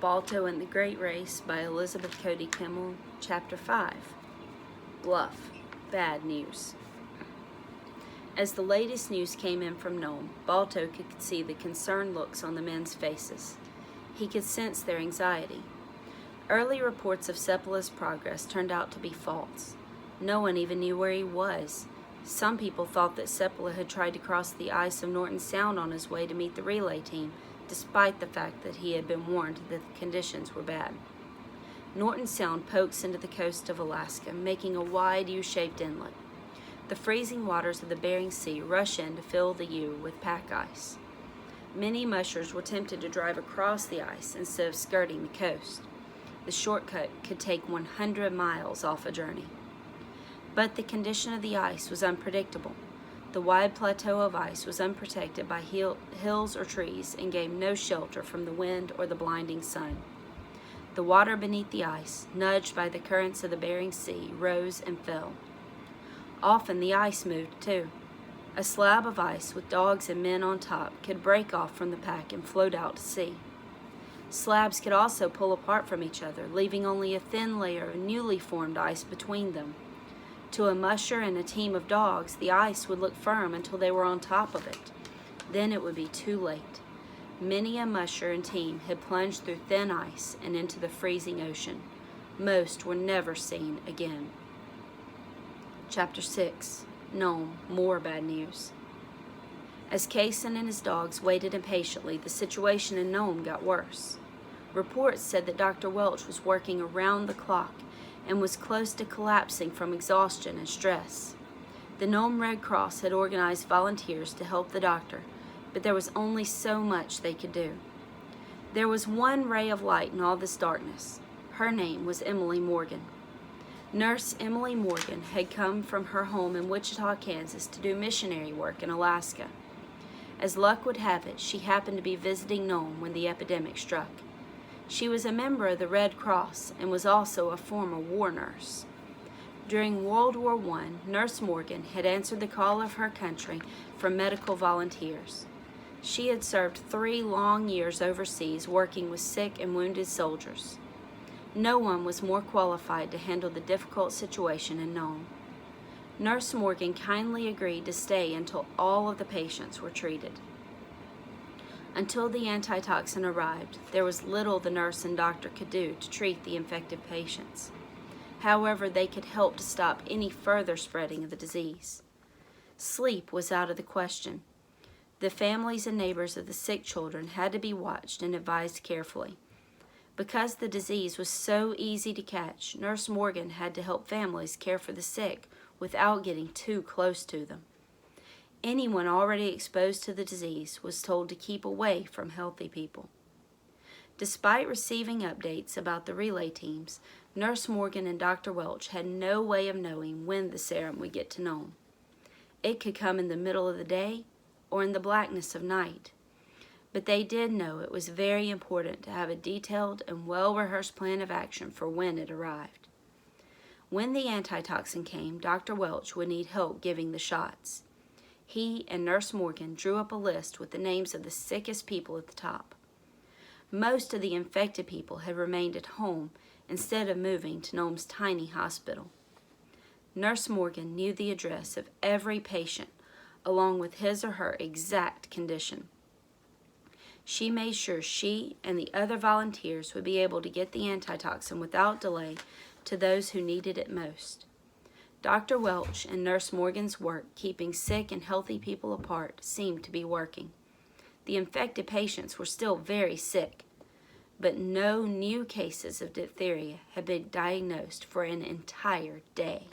Balto and the Great Race by Elizabeth Cody Kimmel, Chapter 5. Bluff. Bad news. As the latest news came in from Nome, Balto could see the concerned looks on the men's faces. He could sense their anxiety. Early reports of Seppala's progress turned out to be false. No one even knew where he was. Some people thought that Seppala had tried to cross the ice of Norton Sound on his way to meet the relay team, despite the fact that he had been warned that the conditions were bad. Norton Sound pokes into the coast of Alaska, making a wide U-shaped inlet. The freezing waters of the Bering Sea rush in to fill the U with pack ice. Many mushers were tempted to drive across the ice instead of skirting the coast. The shortcut could take 100 miles off a journey. But the condition of the ice was unpredictable. The wide plateau of ice was unprotected by hills or trees and gave no shelter from the wind or the blinding sun. The water beneath the ice, nudged by the currents of the Bering Sea, rose and fell. Often the ice moved too. A slab of ice with dogs and men on top could break off from the pack and float out to sea. Slabs could also pull apart from each other, leaving only a thin layer of newly formed ice between them. To a musher and a team of dogs, the ice would look firm until they were on top of it. Then it would be too late. Many a musher and team had plunged through thin ice and into the freezing ocean. Most were never seen again. Chapter 6. Nome, more bad news. As Kaysen and his dogs waited impatiently, the situation in Nome got worse. Reports said that Dr. Welch was working around the clock and was close to collapsing from exhaustion and stress. The Nome Red Cross had organized volunteers to help the doctor, but there was only so much they could do. There was one ray of light in all this darkness. Her name was Emily Morgan. Nurse Emily Morgan had come from her home in Wichita, Kansas to do missionary work in Alaska. As luck would have it, she happened to be visiting Nome when the epidemic struck. She was a member of the Red Cross and was also a former war nurse. During World War I, Nurse Morgan had answered the call of her country for medical volunteers. She had served 3 long years overseas working with sick and wounded soldiers. No one was more qualified to handle the difficult situation in Nome. Nurse Morgan kindly agreed to stay until all of the patients were treated. Until the antitoxin arrived, there was little the nurse and doctor could do to treat the infected patients. However, they could help to stop any further spreading of the disease. Sleep was out of the question. The families and neighbors of the sick children had to be watched and advised carefully. Because the disease was so easy to catch, Nurse Morgan had to help families care for the sick without getting too close to them. Anyone already exposed to the disease was told to keep away from healthy people. Despite receiving updates about the relay teams, Nurse Morgan and Dr. Welch had no way of knowing when the serum would get to Nome. It could come in the middle of the day or in the blackness of night. But they did know it was very important to have a detailed and well-rehearsed plan of action for when it arrived. When the antitoxin came, Dr. Welch would need help giving the shots. He and Nurse Morgan drew up a list with the names of the sickest people at the top. Most of the infected people had remained at home instead of moving to Nome's tiny hospital. Nurse Morgan knew the address of every patient, along with his or her exact condition. She made sure she and the other volunteers would be able to get the antitoxin without delay to those who needed it most. Dr. Welch and Nurse Morgan's work keeping sick and healthy people apart seemed to be working. The infected patients were still very sick, but no new cases of diphtheria had been diagnosed for an entire day.